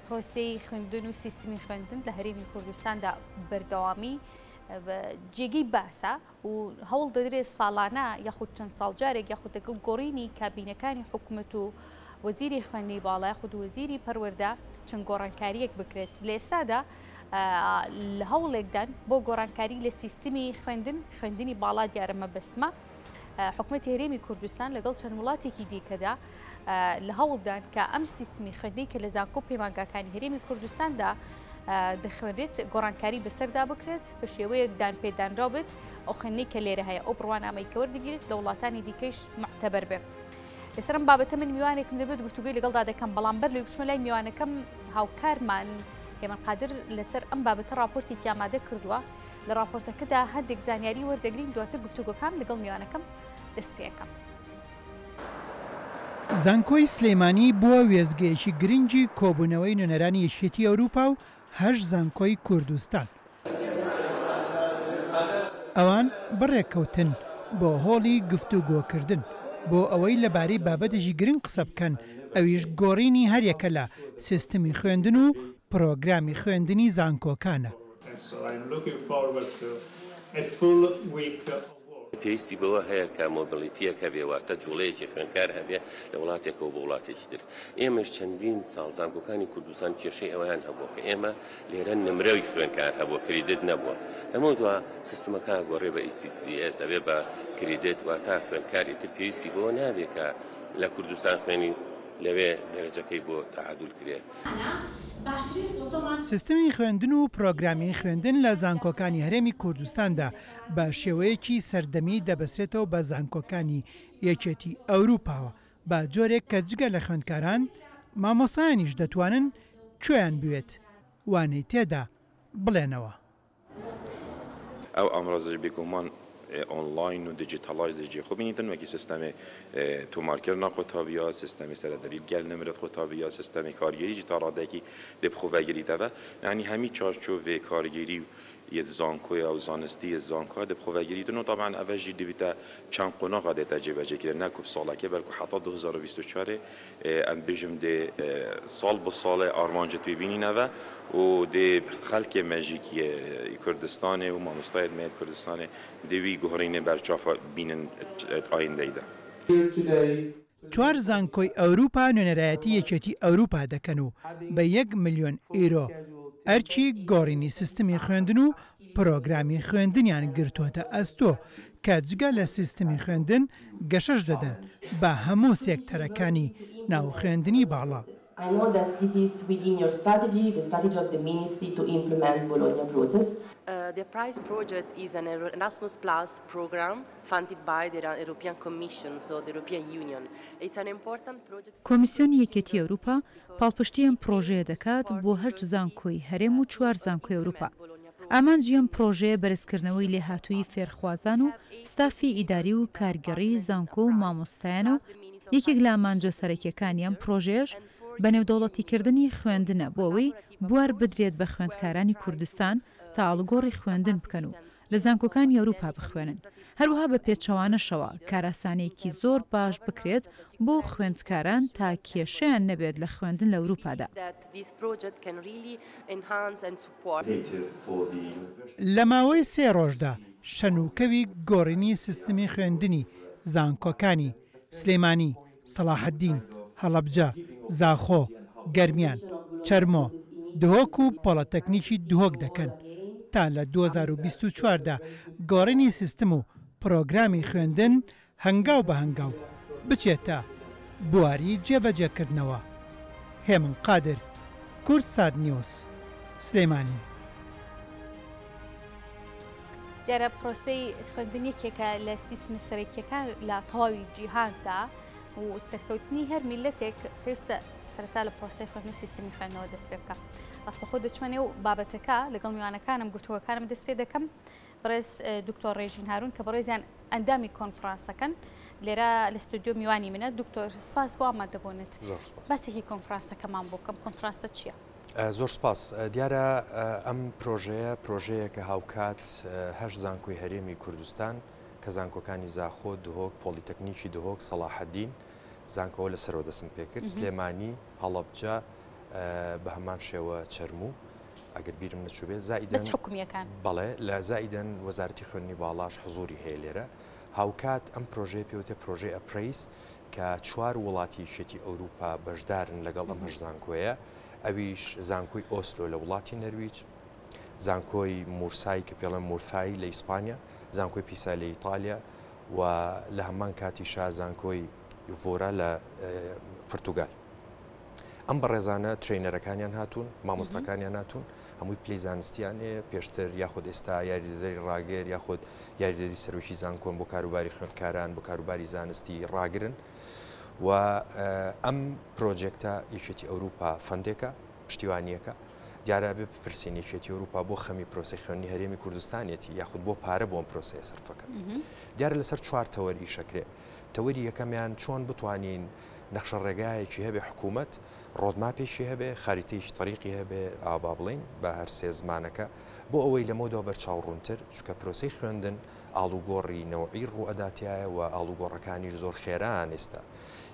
پرۆسەی خوێندن و سیستمی خوێندن لە هەرێمی کوردستاندا بەردەوامی جێگەی باسە و هەوڵ دەدرێت ساڵانە یاخود چەند ساڵجارێک یاخود دەگەڵ گۆڕینی کابینەکانی حکوومەت و وەزیری خوێندنی باڵا یاخود وەزیری پەروەردە چەند گۆڕانکاریەک بکرێت لە ئێستادا لە هەوڵێکدان بۆ گۆڕانکاری لە سیستمی خوێندنی باڵا دیارە مەبەستمە حکوومەتی هەرێمی کوردستان لەگەڵ چەند وڵاتێکی دیکەدا لە هەوڵدان کە ئەم سیستمی خوێندنی کە لە زانکۆ پەیمانگاکانی هەرێمی کوردستاندا دەخوێنرێت گۆڕانکاری بەسەردا بکرێت بە شێوەیەک دان پێدانراو بێت ئەو خوێندنی کە لێرە هەیە ئەو بڕوانامەی کە وەردەگیرێت لە وڵاتانی دیکەش معتەبەر بێت. لەسەر ئەم بابەتە من میوانێکم دەبێت گفتوگوی لەگەڵدا دەکەم بەڵام بەر لەوەی بچمە لای میوانەکەم هاوکارمان هێمن قادر لەسەر ئەم بابەتە راپۆرتێکی ئامادە کردووە لە راپۆرتەکەدا هەندێک زانیاری وەردەگرین دواتر گفتوگۆکان لەگەڵ میوانەکەم دەست پێەکەم. زانکۆی سلێمانی بووە وێزگەیەکی گرنگی کۆبوونەوەی نوێنەرانی یەکێتی ئەوروپا و هەش زانکۆی کوردستان. ئەوان بڕێککەوتن بۆ هۆڵی گفتوگۆکردن بۆ ئەوەی لەبارەی بابەتێکی گرنگ قسە بکەن ئەویش گۆڕینی هەریەکە لە سیستمی خوێندن و پرۆگرامی خوێندنی زانکۆکانە. پێویستی بەوە هەیە کە مۆبیلیتیەکە بێواتە جوڵەیەکی خوێندکار هەبێ لە وڵاتێکەوە بۆ وڵاتێکی تر. ئێمەش چەندین ساڵ زانکۆکانی کوردستان کێشەی ئەویان هەبووە کە ئێمە لێرە نمرەوی خوێندکار هەبووە کریدت نەبووە. لەمە دووە سیستمەکە گۆڕێ بە ECTS ئەبێ بە کریدت واتە خوێندکاری تر پێویستی بەوە نابێت کە لە کوردستان خوێنی لەوێ دەرەجەکەی بۆ تعادل کرێت. سیستمی خوێندن و پرۆگرامی خوێندن لە زانکۆکانی هەرێمی کوردستاندا بە شێوەیەکی سەردەمی دەبەسرێتەوە بە زانکۆکانی یەکێتی ئەوروپاوە بە جۆرێک کە جگە لە خوێندکاران مامۆسایانیش دەتوانن کوێیان بوێت وانەی تێدا بڵێنەوە. ئەو ئەمڕۆزش بێگومان ئۆنلاین و دیجیتالایزێکی خۆ بینیتن وەکی سیستەمی تۆمارکردنا قوتابیا سیستەمی سەردەری گەل نمرێت قوتابیا سیستەمی کارگیری جیتاڕادێکی دەبخۆڤەگیریتەوە یعنی هەمی چارچۆڤێ کارگیری یەک زانکۆی ئەو زانستی زانکۆ دەبخۆڤەگیریتن و طبعا ئەڤەژی دەبێتە چەند قۆناغا دێتە جێبەجێکردن نەکوب ساڵەکە بەلکو حتا 2024 ئەم بێژم دێ ساڵ بۆ ساڵێ ئارمانجت ببینینەوە و دێ خەڵکێ مەژیکی کوردستانê و مامۆستای مێت کوردستانê دەوی گۆڕینێ بەرچاوە بینن ئایندەیدا. چوار زانکۆی ئەوروپا نوێنەرایەتی یەکێتی ئەوروپا دەکەن و بە 1 ملیۆن ئیرۆ ئەرچی گۆڕینی سیستمی خوێندن و پرۆگرامی خوێندنیان گرتوۆتە ئەستۆ کە جگە لە سیستمی خوێندن گەشەش دەدەن بە هەموو سێکتەرەکانی ناو خوێندنی باڵا. I know that this is within your strategy, the strategy of the ministry to implement Bologna process. The PRIZE project is an Erasmus Plus program funded by the European Commission, so the European Union. It's an important project. کۆمیسیۆنی یەکێتی ئەوروپا پاڵپشتی ئەم پرۆژەیە دەکات بۆ 8 زانکۆی هەرێم و 4 زانکۆی ئەوروپا. ئامانجی ئەم پرۆژەیە بەرزکردنەوەی لێهاتووی فێرخوازان و ستافی ئیداری و کارگەڕی زانکۆ و مامۆستایانە و یەکێک لە ئامانجە سەرەکیەکانی ئەم پرۆژەیەش بە نێودەوڵەتیکردنی خوێندنە بۆ ئەوەی بوار بدرێت بە خوێندکارانی کوردستان تا ئاڵگۆڕی خوێندن بکەن و لە زانکۆکانی ئەوروپا بخوێنن. هەروەها بە پێچەوانەشەوە کاراسانەیەکی زۆر باش بکرێت بۆ خوێندکاران تا کێشەیان نەبێت لە خوێندن لە ئەوروپادا. لە ماوەی 3 ڕۆژدا شەنوکەوی گۆڕینی سیستمی خوێندنی زانکۆکانی سلێمانی، سەلاحەدین، هەڵەبجە، زاخۆ، گەرمیان، چەرمۆ، دهۆک و پۆڵەتەکنیکی دهۆک دەکەن تا لە 2024دا گۆڕینی سیستم و پرۆگرامی خوێندن هەنگاو بە هەنگاو بچێتە بواری جێبەجێکردنەوە. هێمن قادر، کورتسات نیوز، سلێمانی. دیارە پرۆسەی خوێندنیەکێکە لە سیستمی سەرەکیەکان لە تەواوی جیهاندا و سەرکەوتنی هەر میلەتێک پێویستە سەرەتا لە پرۆسەی خوێندن و سیستمی خوێندنەوە دەست پێ بکە. ڕاستەخۆ دەچمەنێ و بابەتەکە لەگەڵ میوانەکانم گفتوگۆکانم دەست پێ دەکەم. بەڕێز دکتۆر ڕێژین هارون کە بەڕێزیان ئەندامی کۆنفرانسەکەن لێرە لە ستودیۆ میوانی منە. دکتۆر سپاس بۆ ئامادەبوونت. باسێکی کۆنفرانسەکەمان بۆ بکەم. کۆنفرانسە چییە؟ زۆر سپاس. دیارە ئەم پرۆژەیەکە هاوکات 8 زانکۆی هەرێمی کوردستان کە زانکۆکانی زاخۆ، دهۆک، پۆلیتەکنیکی دهۆک، سەلاحەدین زانکۆوە لەسەرەوە دەستم پێ کرد، سلێمانی، هەڵەبجە، بە هەمان شێوە چەرموو ئەگەر بیرم نەچوبێت زائیدەن بەس حکومیەکان بەڵێ لە زائیدەن وەزارەتی خوێندنی باڵاش حزوری هەیە لێرە هاوکات ئەم پرۆژەیە پێوتە پرۆژەی ئەپریس کە 4 وڵاتی شێتی ئەوروپا بەشدارن لەگەڵ ئەم هەش زانکۆیە ئەویش زانکۆی ئۆسلۆ لە وڵاتی نەرویج زانکۆی مورسایی کە پێڵەن مورفایی لە ئیسپانیا زانکۆی پیسا لە ئیتالیا و لە هەمان کاتیشا زانکۆی ڤۆرا لە پرتوگال ئەم بەڕێزانە ترینەرەکانیان هاتوون مامۆستاکانیان هاتوون هەمووی پلی زانستیان هەیە پێشتر یاخود ئێستا یاریدەدەری ڕاگەر یاخود یاریدەری سەرۆکی زانکۆن بۆ کاروباری خوێندکاران بۆ کاروباری زانستی ڕاگرن و ئەم پرۆجێکتە یەکێتی ئەوروپا فەندێکە پشتیوانیەکە دیارە بێ بپرسین یەکێتی ئەوروپا بۆ خەمی پرۆسی خوێندنی هەرێمی کوردستانێتی یاخود بۆ پارە بۆ ئەم پرۆسەیە سەرفەکە دیارە لەسەر 4 تەوەری شەکرێ تەوەری یەکەمیان چۆن بتوانین نەخشە ڕێگایەکی هەبێ حکوومەت ڕۆدماپێکی هەبێ خاریتەیەکی طریقی هەبێ ئابا بڵین بە هەر سێ زمانەکە بۆ ئەوەی لەمەوەدا بەرچاوڕوونتر چکە پرۆسەی خوێندن ئاڵوگۆڕی نەوعی ڕوئەداتایە و ئاڵوگۆڕەکانیش زۆر خێران ئێستا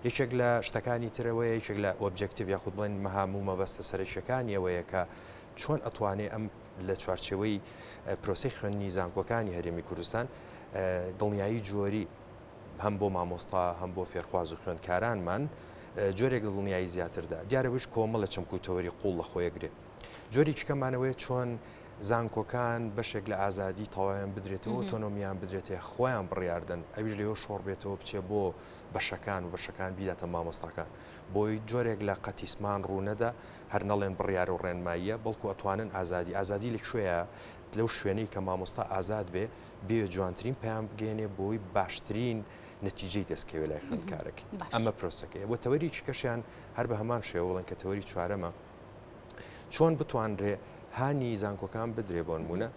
یەکێک لە شتەکانی ترەوەی یەکێک لە ئۆبجێکتیڤ یاخود بڵێن مەهام و مەبەستە سەرچیەکانی ئەوەیە کە چۆن ئەتوانێت ئەم لە چوارچێوەی پرۆسەی خوێندنی زانکۆکانی هەرێمی کوردستان دڵنیایی جۆری هەم بۆ مامۆستا هەم بۆ فێرخواز و خوێندکارانمان جۆرێک دڵنیایی زیاتردا دیارەوەش کۆمەڵە چەمکوتەوەری قوڵ لە خۆیەگرێ جۆری چکەمانەوەی چۆن زانکۆکان بەشێک لە ئازادی تەواویان بدرێتەوە ئۆتۆنۆمیان بدرێتێ خۆیان بڕیاردن ئەویش لەوە شۆڕ بێتەوە بچێ بۆ بەشەکان و بەشەکان بیداتە مامۆستاکان بۆی جۆرێک لە قەتیسمان ڕوونەدا هەر نەڵێن بڕیار و ڕێنماییە بەڵکو ئەتوانن ئازادی لەکوێیە لەو شوێنەی کە مامۆستا ئازاد بێ جوانترین پێیان بگەێنێ بۆی باشترین نەتیجەی دەستکەوێت لای خوێندکارێکی ئەمە پرۆسەکەی بۆ تەوەریکی کەشیان هەر بە هەمان شێوەڵن کە تەوەری چوارەمە چۆن بتوانرێ هانی زانکۆکان بدرێ بۆ نمونە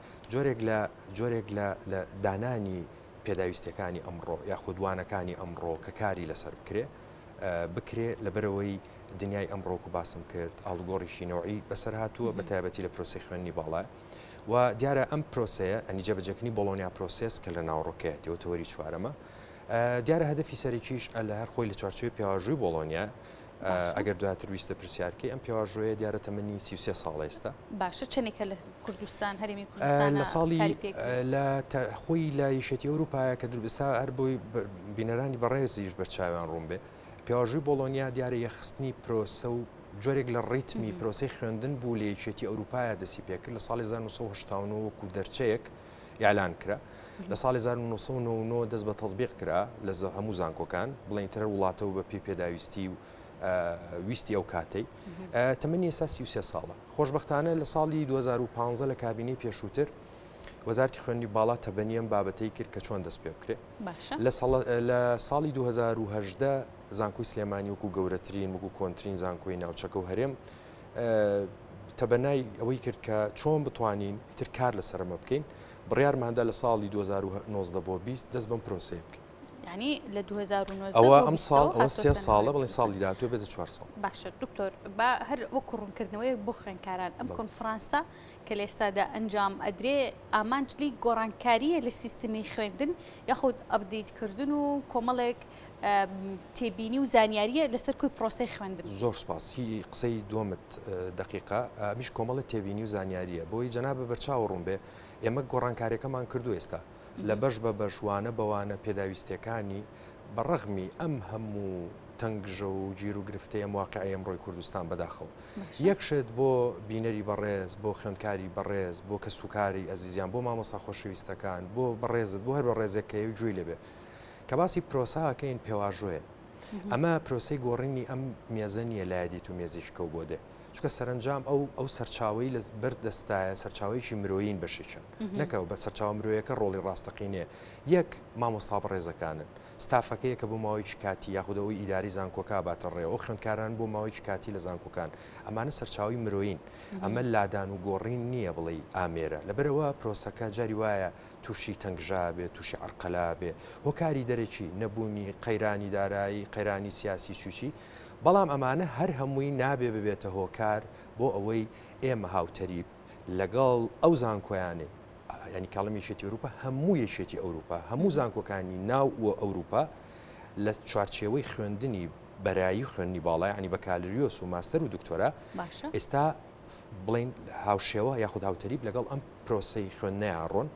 جۆرێک لە دانانی پێداویستەکانی ئەمڕۆ یاخودوانەکانی ئەمڕۆ کە کاری لەسەر بکرێ لەبەرەوەی دنیای ئەمڕۆک و باسم کرد ئاڵگۆڕیشی نەوعی بەسەر هاتووە بە تایبەتی لە پرۆسی خوێندنی باڵای و دیارە ئەم پرۆسەیە ئەنی جێبەجێکردنی بۆڵۆنیا پرۆسس کە لە ناوڕۆکەیەتەوە تەوەری چوارەمە دیارە هەدەفی سەرێکیش لە هەر خۆی لە چوارچوێ پێواژووی بۆڵۆنیا ئەگەر دواتر ویستە پرسیارکەی ئەم پێواژۆیە دیارە تەمەنی 33 ساڵ ئێستا باشە چەندێکە لە کوردستان هەرێمی کوردستان لە ساڵی لە خۆی لە یەشێتی ئەوروپایە کە دروبسا هەر بۆی بینەرانی بەڕێزیش بەرچاویان ڕوون بێ پێواژووی بۆڵۆنیا دیارە یەخستنی پرۆسە و جۆرێک لە ڕیتمی پرۆسی خوێندن بوو لە یەکێتی ئەوروپایە دەسی پێکرد لە ساڵی 1970 وەکو دەرچەیەک یاعلان کرا لە ساڵی 1990 دەست بە تەطبیق کرا لە هەموو زانکۆکان بڵێنترە وڵاتەوە بە پێی پێداویستی و ویستی ئەو کاتەی تەمەنی ئێستا 33 ساڵە خۆشبەختانە لە ساڵی 2015 لە کابینەی پێشووتر وەزارەتی خوێندنی باڵا تەبەنیەم بابەتەی کرد کە چۆن دەست پێ بکرێت لە ساڵی 2018 زانکۆی سلێمانی وەکو گەورەترین وەکو کۆنترین زانکۆی ناوچەکە و هەرێم تەبەنای ئەوەی کرد کە چۆن بتوانین ئیتر کار لەسەرمە بکەین بڕیارماندا لە ساڵی 2019 بۆ 20 دەست بەم پرۆسەیە بکەین ینی لە 2019 ئەوە ئەم ساڵ ئەوە 3 ساڵە بڵێن ساڵی داهاتوو بێتە 4 ساڵ باشە دکتۆر بە هەر وەکو ڕوونکردنەوەی بۆ خوێندکاران ئەم کۆنفرانسە کە لە ئێستادا ئەنجام ئەدرێ ئامانجلی گۆڕانکاریە لە سیستمی خوێندن یاخود ئەپدەیتکردن و کۆمەڵێک تێبینی و زانیاریە لەسەر کوی پرۆسەی خوێندن زۆر سپاس هی قسەی دووەمت دقیقا میش کۆمەڵە تێبینی و زانیاریە بۆی جەنابە بەرچاو ڕوون بێ ئێمە گۆڕانکاریەکەمان کردو ئێستا لە بەش بە بەشوانە بەوانە پێداویستەکانی بەڕەغمی ئەم هەموو تەنگژە و گیر و گرفتەیە واقعی ئەمڕۆی کوردستان بەداخەوە یەکشت بۆ بینەری بەڕێز بۆ خوێندکاری بەڕێز بۆ کەسوکاری ئەزیزیان بۆ مامۆستا خۆشەویستەکان بۆ بەڕێزت بۆ هەر بە ڕێزەکەی جوێی لەبێ کە باسی پرۆساکەین پێواژۆیە ئەمە پرۆسەی گۆڕینی ئەم مێزەنیە لایەدیت و مێزیشکە بۆ دێ چکە سەرنجام ئەو سەرچاوی لە بەردەستایە سەرچاوەیەکی مرۆیین بەشێکن نەکەو بە سەرچاو مرۆیەکە ڕۆڵی ڕاستەقینێ یەک مامۆستا بەڕێزەکانن ستافەکەیە کە بۆ ماوەیەکی کاتی یاخودەوەی ئیداری زانکۆکا باتە ڕێ ئەو خوێندکاران بۆ ماوەیەکی کاتی لە زانکۆکان ئەمانە سەرچاوی مرۆیین ئەمە لادان و گۆڕین نییە بڵێ ئامێرە لەبەرەوە پرۆسەکە جاری وایە تووشی تەنگژا بێ تووشی عەرقەلا بێ هۆکاری دەرەکی نەبوونی قەیرانی دارایی قەیرانی سیاسی چوچی بەڵام ئەمانە هەر هەمووی نابێ ببێتە هۆکار بۆ ئەوەی ئێمە هاوتەریب لەگەڵ ئەو زانکۆیانێ ینی کاڵم یەکێتی ئەوروپا هەموو یەکێتی ئەوروپا هەموو زانکۆکانی ناو و ئەوروپا لە چوارچێوەی خوێندنی بەرایی خوێنی باڵای عنی بە کالریۆس و ماستەر و دکتۆرە ئێستا بڵین هاوشێوە یاخود هاوتەریب لەگەڵ ئەم پرۆسی خوێندنەیە ڕۆن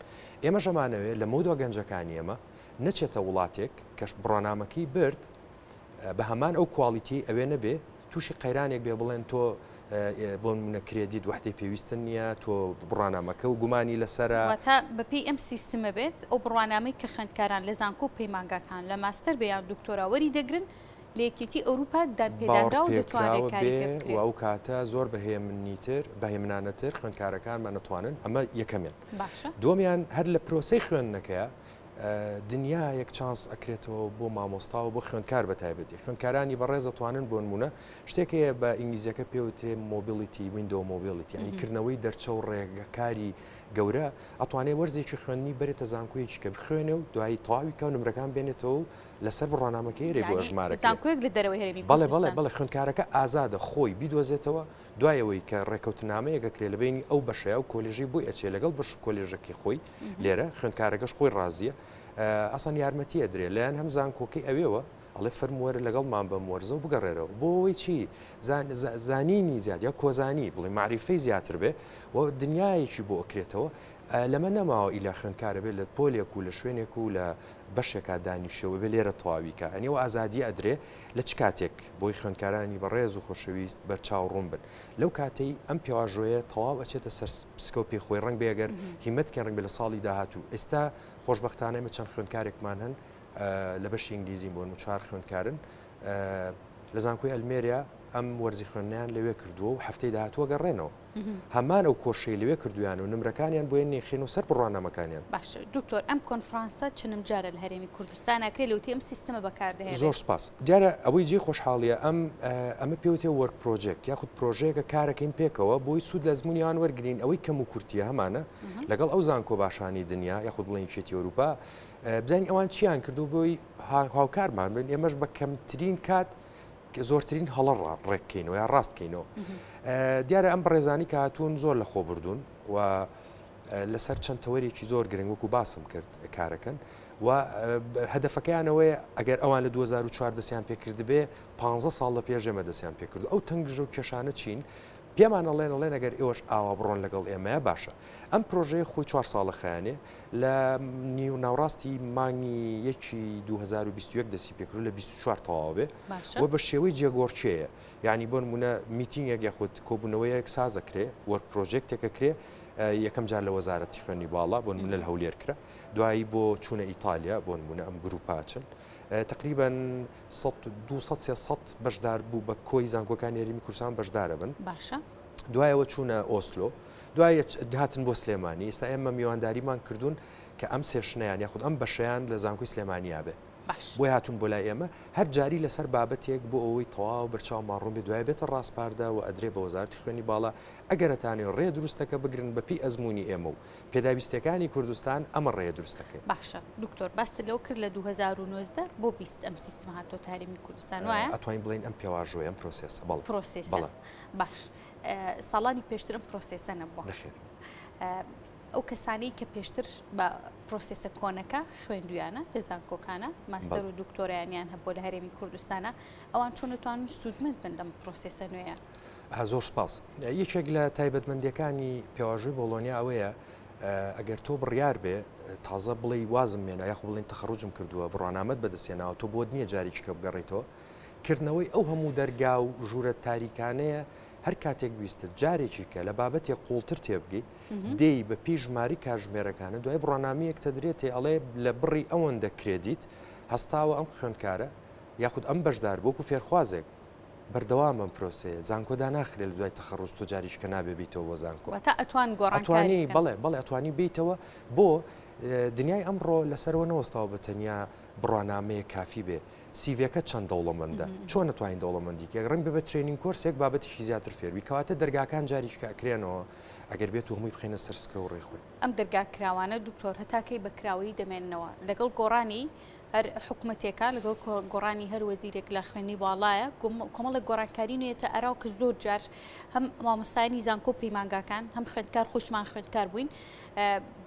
ئێمە ژەمانەوێت لە مودۆ گەنجەکانی ئێمە نەچێتە وڵاتێک کەش بڕۆنامەکەی برد بە هەمان ئەو کوالیتی ئەوێ نەبێ تووشی قەیرانێک بێ بڵێن تۆ بۆ منە کرێدیت وحدەی پێویستن نییە تۆ بڕانامەکە و گومانی لەسرە تا بەپی ئەم سیستمە بێت ئەو بڕوانامەی کە خوێندکاران لە زانکۆ و پەیمانگاکان لە ماستەر بەیان دکتۆراوەری دەگرن لە یەکێتی ئەوروپا دانپێدانرا و دەتوانێت کاری پێ بکرێت و ئەو کاتە زۆر بەهێمنیتر بەهێمنانەتر خوێندکارەکانمان نەتوانن ئەمە یەکەمیان دووەمیان هەر لە پرۆسەی خوێندنەکەیە دنیا یەک چانس ئەکرێتەوە بۆ مامۆستا و بۆ خوێندکار بە تایبەتی خوێندکارانی بەڕێز دەتوانن بۆ نمونە شتێکەیە بە ئینگلیزیەکە پێوتێ مۆبیلیتی وینندۆ مۆبیلیتی ینی کردنەوەی دەرچە و ڕێگەکاری گەورە ئەتوانێت وەرزێکی خوێندنی بەرێتە زانکۆیەکی کە بخوێنێ و دوایی تەواوی کە و نمرەکان بێنێتەوە لەسەر بڕۆنامەکەی رێ بۆ ژمارەکە زانکۆیەک لە دەرەوەی هەرێمی بەڵێ خوێندکارەکە ئازادە خۆی بیدۆزێتەوە دوایەوەی کە ڕێکەوتنامەیەکە لە بینی ئەو بەشەیە و کۆلێژی بۆی ئەچێ لەگەڵ بەش کۆلێژەکەی خۆی لێرە خوێندکارەکەش خۆی ڕازیە ئەسان یارمەتی ئەدرێ لایەن هەم زانکۆکەی ئەوێەوە ئەڵێ فەرموەرە لەگەڵمان بە وەرزە و بگەڕێرەوە بۆەوەی چی زانینی زیاد یا کۆزانی بڵێ معریفەی زیاتر بێ و دنیایەکی بۆ ئەکرێتەوە لەمە نەماوە ئیلا خوێندکارە بێت لە پۆلێک و لە شوێنێک و لە بەشێکا دانیشەوە بێ لێرە تەواویکە ئەنیەوە ئازادی ئەدرێ لە چ کاتێک بۆی خوێندکارانی بەڕێز و خۆشەویست بەرچاوڕوون بن لەو کاتەی ئەم پیاژۆیە تەواو ئەچێتە سەر پسکۆپی خۆی ڕنگ بێگەر هیمەتکە ڕنگ بێ لە ساڵی داهاتوو ئێستا خۆشببختانەمە چەند خوێندکارێکمان هەن لە بەشی ئینگلیزی بۆن و 4 خوێندکارن لە زانکۆی ئەلمێریا ئەم وەرزی خوێندنیان لەوێ کردووە و هەفتەی داهاتووە گەڕێنەوە هەمان ئەو کۆشەی لەوێ کردویان و نمرەکانیان بۆ نێخێن و سەر بڕوانامەکانیان باش دکتۆر ئەم کۆنفرانسە چنم جارە لە هەرێمی کوردستان ئەکرێت لەوتی ئەم سیستمە بەکاردەهێنێت زۆر سپاس دیارە ئەوەی جێ خۆشحاڵیە ئەمە پێوتێ وەرک پرۆژێکت یاخود پرۆژەیەکە کارەکەین پێکەوە بۆی سوود لە زمانیان وەرگین ئەوەی کەم و کورتیە هەمانە لەگەڵ ئەو زانکۆ باشانی دنیا یاخود بڵێن شێتی ئەوروپا بزانین ئەوان چیان کردو بۆی هاوکارمان بن ئێمەش بە کەمترین کات زۆرترین هەڵە ڕێککەینەوە یا ڕاستکەینەوە دیارە ئەم بەڕێزانی کە هاتوون زۆر لە خۆ بردوون و لەسەر چەند تەوەرێکی زۆر گرنگ وەکو باسم کرد کارەکەن و هەدەفەکەیانەوەی ئەگەر ئەوان لە 2004 دەستیان پێکرد بێ 15 ساڵ لە پێش ئێمە دەستیان پێکرد ئەو تەنگژە و کێشانە چین پێمان ئەڵێن ئەگەر ئێوەش ئاوا بڕۆن لەگەڵ ئێمەیە باشە ئەم پرۆژەیە خۆی 4 ساڵە خەیانێ لە ناوڕاستی مانگی 2021 دەستی پێکرد لە 24 تەواو بێ و بە شێوەی جێگۆڕچەیە یعنی بۆ نمونە میتینگێک یاخود کۆبوونەوەیەک سازەکرێ وەرک پرۆژێکتێکەکرێ یەکەم جار لە وەزارەتی خوێنی باڵا بۆ نمونە لە هەولێر کرا دوایی بۆ چوونە ئیتالیا بۆ نمونە ئەم گروپاچن تقریبا 200 بەشدار بوو بە کۆی زانکۆکانی هەرێمی کوردستان بەشدارە بن باشە دوایەوە چوونە ئۆسلۆ دوای هاتن بۆ سلێمانی ئێستا ئێمە میوانداریمان کردوون کە ئەم سێشنیان یاخود ئەم بەشیان لە زانکۆی سلێمانیا بێ بۆی هاتون بۆ لای ئێمە هەر جاری لەسەر بابەتێک بۆ ئەوەی تەواو بەرچاو ماڕوون بێ دوای بێتە ڕاستپاردا و ئەدرێ بە وەزارەتی خوێنی باڵا ئەگەرەتانێ ڕێ دروستەکە بگرن بەپی ئەزمموی ئێمە و پێداویستەکانی کوردستان ئەمە ڕێ دروستەکەی باشە دکتۆر باس لەو کرد لە 2019 بۆ 20 ئەم سیستم هاتۆ هەرێمی کوردستان وایە ئەتوانین بڵین ئەم پێواژۆی ئەم پرۆسێسە پرۆسێسە باش ساڵانی پێشتر ئەم پرۆسێسە نەبووە ئەو کەسانی کە پێشتر بە پرۆسێسە کۆنەکە خوێندویانە لە زانکۆکانە ماستەر و دکتۆرایانیان هەبوو لە هەرێمی کوردستانە ئەوان چۆن دەتوانن سوودمەند بن لەم پرۆسێسە نوێیە زۆر سپاس یەکێک لە تایبەتمەندیەکانی پێواژوی بۆلۆنیا ئەوەیە ئەگەر تۆ بڕیار بێ تازە بڵێ وازم مێنە یاخ بڵین تەخەڕوجم کردووە بڕوانامەت بەدەستێناوە تۆ بۆت نییە جارێکیکە بگەڕێتەوە کردنەوەی ئەو هەموو دەرگا و ژوورە تاریکانەیە هەر کاتێک ویستت جارێکی کە لە بابەتێک قوڵتر تێبگەی دەی بە پیژماری کاژمێرەکانە دوای بڕۆنامەیەک دەدرێتێ ئەڵێ لە بڕی ئەوەندە کرێدیت هەستاوە ئەم خوێندکارە یاخود ئەم بەشدار بۆکو فێرخوازێک بەردەوام ئەم پرۆسەیە زانکۆدا ناخرێت لە دوای تەخەڕوج تۆ جاریشکە نابێ بیتەوە زانکۆ ئەتوانی بەڵێ ئەتوانی بیتەوە بۆ دنیای ئەمڕۆ لەسەرەوە نەوەستاوە بە تەنیا بڕوانامەیە کافی بێ سیڤەکە چەند دەوڵەمەندە چۆن نتوانین دەوڵەمەندی کە ڕنگ بە ترێنینگ کۆرسێک بابەتیشی زیاتر فێروی کەواتە دەرگاکان جاریشکە ئەکرێنەوە ئەگەر بێت و هەمووی بخێنە سەرسکە و ڕێخۆی ئەم دەرگا کراوانە دکتۆر هەتاکەی بەکراوی دەمێننەوە لەگەڵ گۆڕانی هەر حکوومەتێکە لەگەڵ گۆڕانی هەر وەزیرێک لە خوێنی باڵایە کۆمەڵە گۆڕانکاری نوێتە ئەراو کە زۆر جار هەم مامۆستایانی زانکۆ پەیمانگاکان هەم خوێندکار خۆشمان خوێندکار بووین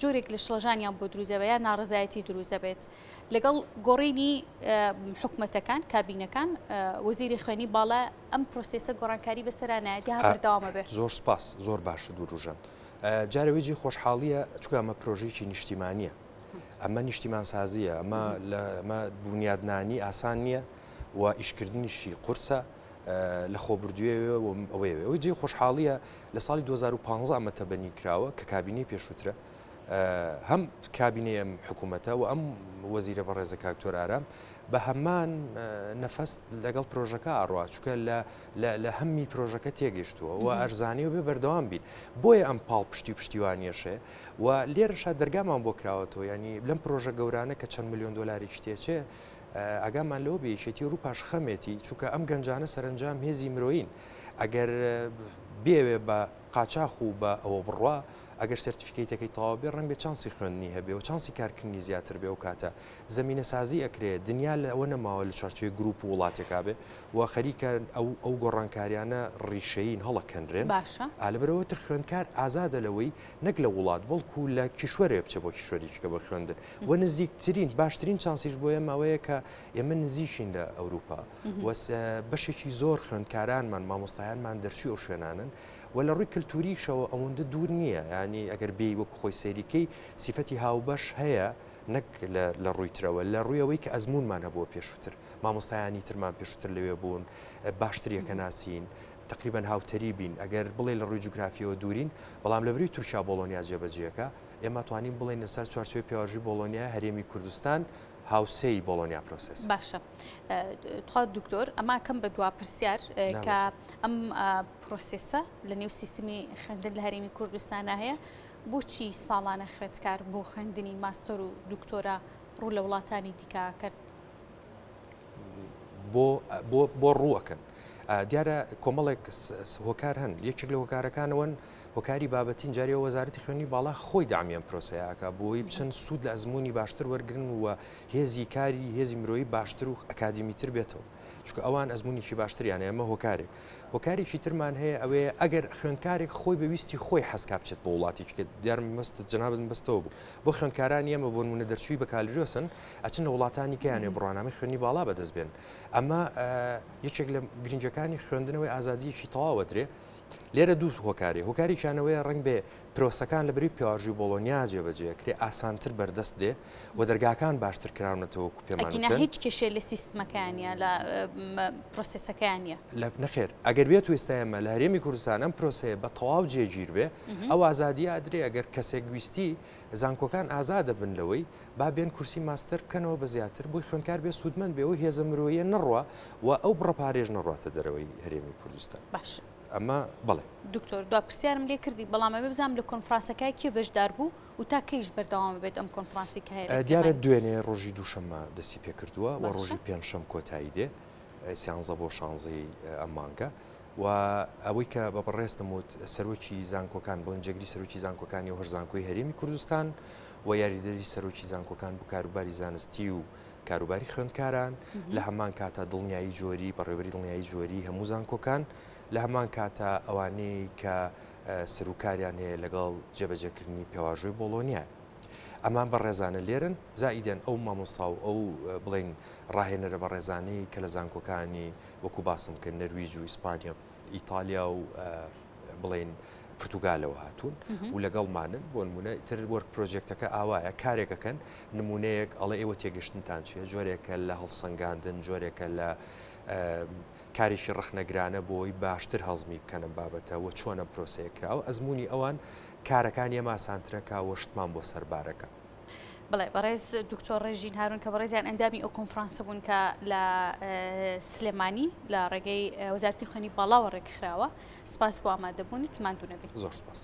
جۆرێک لە شڵەژانیان بۆ دروزەبێت یا ناڕزایەتی دروزە بێت لەگەڵ گۆڕینی حکوومەتەکان کابینەکان وەزیری خوێنی باڵا ئەم پرۆسێسە گۆڕانکاری بەسەرانایەتی ها بەردەوامە بێت. زۆر سپاس زۆر باشە دووروژەن. جارەوەیجی خۆشحاڵیە چکە ئەمە پرۆژێکی نیشتیمانیە ئەمە نیشتیمان سازیە ئەمە بنیادنانی ئاسان نییە و ئیشکردنیشی قورسە لە خۆبردوێ ئەوەیە جێ خۆشحاڵیە لە ساڵی 2015 ئەمە تەبەنی کراوە کە کابینەی پێشووترە هەم کابینەی ئەم حکوومەتە و ئەم وەزیرە بەڕێزە کاکتۆر ئارام بە هەمان نەفەس لەگەڵ پرۆژەکە ئاڕوا چکە لە هەممی پرۆژەکە تێگەشتووە و ئەرزانی و بێ بەردەوام بین بۆیە ئەم پاڵ پشتیوانیەشێ و لێرەشا دەرگامان بۆ کراوەتەوە ینی لەم پرۆژە گەورانە کە چەند ملیۆن دلاری شتێچێ ئەگامان لەوە بێشێتی ڕووپاش خەمێتی چونکە ئەم گەنجانە سەرنجام هێزی مرۆین ئەگەر بێوێ بە قاچاخ و بە ئەوە بڕوا ئەگەر سرتیفیکیتەکەی تەواو بێ ڕەنگ بێ چانسی خوێندنی هەبێ و چانسی کارکردنی زیاتر بێ و کاتە زمینە سازی ئەکرێت دنیا لە ئەوە نەماوە لە چارچوێ گروپ و وڵاتێکا بێ و خەریکە ئەو گۆڕانکاریانە ڕیشەیین هەڵەکەندرێن لەبەرەوە تر خوێندکار ئازادە لەوەی نەک لە وڵات بەڵکو لە کیشوەرێ بچە بۆ کیشوەریچکە بە خوێندن و نزیکترین باشترین چانسیش بۆ ئێمەوەیە کە ئێمە نزیشین لە ئەوروپا بەشێکی زۆر خوێندکارانمان مامۆستایانمان دەرچوی ئەو شوێنانن و لە ڕووی کللتوریشەوە ئەوەندە دوور نییە ینی ئەگەر بێ وەک خۆی سەیریکەی سیفەتی هاوبەش هەیە نەک لە ڕوویترەوە لە ڕوویەوەی کە ئەزمونمان هەبووە پێشووتر مامۆستایانی ترمان پێشووتر لەوێ بوون باشتریەکە ناسین تقریبان هاوتەری بین ئەگەر بڵێ لە ڕووی جوگرافیەوە دوورین بەڵام لە بەری تورکیا بۆلۆنیا جێبەجێەکە ئێمە توانین بڵێن لەسەر چوارچوێ پێوەژی بۆلۆنیا هەرێمی کوردستان هاوسەی بۆلۆنیا پرۆسس باشە خوا دکتۆر ئەما کەم بە دوا پرسیار کە ئەم پرۆسێسە لە نێو سیستمی خوێندن لە هەرێمی کوردستانە هەیە بۆچی ساڵانە خوێندکار بۆ خوێندنی ماستەر و دکتۆرا ڕوو لە وڵاتانی دیکەکەن بۆ ڕووەکەن دیارە کۆمەڵێک هۆکار هەن یەکێک لە هۆکارەکانەوەن هۆکاری بابەتین جاری وەزارەتی خوێنی باڵا خۆی دامیان پرۆسەیەکە بۆی بچەند سوود لە ئەزمموی باشتر وەرگن و هێزی کاری هێزی مرۆیی باشتر و ئەکادمیتر بێتەوە چکە ئەوان ئەزممویکی باشتریانە ئەمە هۆکارێکی ترمان هەیە ئەوەیە ئەگەر خوێندکارێک خۆی بەویستی خۆی حەسکا بچێت بۆ وڵاتی کە دیارم مەست جنابن بەستەوە بوو بۆ خوێندکارانی ئەمە بۆ نمونە دەرچووی بە کالیرۆسن ئەچن لە وڵاتانی کەیانێ بڕوانامەی خوێنی باڵا بەدەست بێن ئەمە یەکێک لە گرنجەکانی خوێندنەوەی ئازادیەکی تەواوە درێ لێرە دوو هۆکاریشانەوەی ڕنگ بێ پرۆسەکان لە بری پیاژی بۆلۆنیا جێبەجێکرێ ئاسانتر بەردەست دێ و دەرگاکان باشتر کراونەتەوە پێمان هیچ کێشێ لە سیستمەکانیە لە پرۆسەسەکانیە نەخێر ئەگەر بێت و ئێستایمە لە هەرێمی کوردستان ئەم پرۆسەیە بە تەواو جێگیر بێ ئەو ئازادی ئادرێ ئەگەر کەسێک ویستی زانکۆکان ئازادە بن لەوەی با بێن کورسی ماستەر بکەنەوە بە زیاتر بۆی خوێندکار بێ سوودمەند بێ و هێزە مرۆیە نەڕوە و ئەو بڕەپارێژ نەڕاتە دەرەوەی هەرێمی کوردستان باش ئەمە بەڵێ دکتۆر دو پرسیارم لێ کردی بەڵام ئەمە بزانم لە کۆنفرانسەکە کێ بەشدار بوو و تا کەیش بەردەوام بێت ئەم کۆنفرانسی کە هەیە دیارە دوێنێ ڕۆژی دووشەممە دەستی پێ کردووە و ڕۆژی پێنجشەم کۆتایی دێ سیانزە بۆ شانزەی ئەم مانگە و ئەوەی کە بە بەڕێستم وت سەرۆکی زانکۆکان بڵن جێگری سەرۆکی زانکۆکانی و هەرزانکۆی هەرێمی کوردستان و یاریدەری سەرۆکی زانکۆکان بوو کاروباری زانستی و کاروباری خوێندکاران لە هەمان کاتە دڵنیایی جۆری بەڕێوەبەری دڵنیایی جۆری هەموو زانکۆکان لە هەمان کاتە ئەوانەی کە سەرۆکاریان هەیە لەگەڵ جێبەجێکردنی پێواژۆی بۆلۆنیا ئەمان بە ڕێزانە لێرن زائیدەن ئەو مامۆستا و ئەو بڵین ڕاهێنەرە بە ڕێزانەی کە لە زانکۆکانی وەکو باسم کرد نەرویج و ئیسپانیا ئیتالیا و بڵین پرتوگالەوە هاتوون و لەگەڵمانن بۆ نمونە تر وەرک پرۆژێکتەکە ئاوایە کارێکەکەن نمونەیەک ئەڵێ ئێوە تێگەشتنتان چیە جۆرێکە لە هەڵسەنگاندن جۆرێکە لە کاریشی ڕخنەگرانە بۆی باشتر هەڵزمی بکەنە بابەتەوە چۆنە پرۆسەیە کراوە ئەزمموی ئەوان کارەکان ئێمە ئاسانترەکە شتمان بۆ سەربارەکە. بڵێ بەڕێز دکتۆر ڕێژین هارون کە بەڕێزیان ئەندامی ئەو کۆنفرانسە بوون کە لە سلێمانی لە ڕێگەی وەزارەتی خوێنی باڵاوە ڕێکخراوە سپاس بۆ ئامادەبوونت ماندوو نەبێت. زۆر سپاس.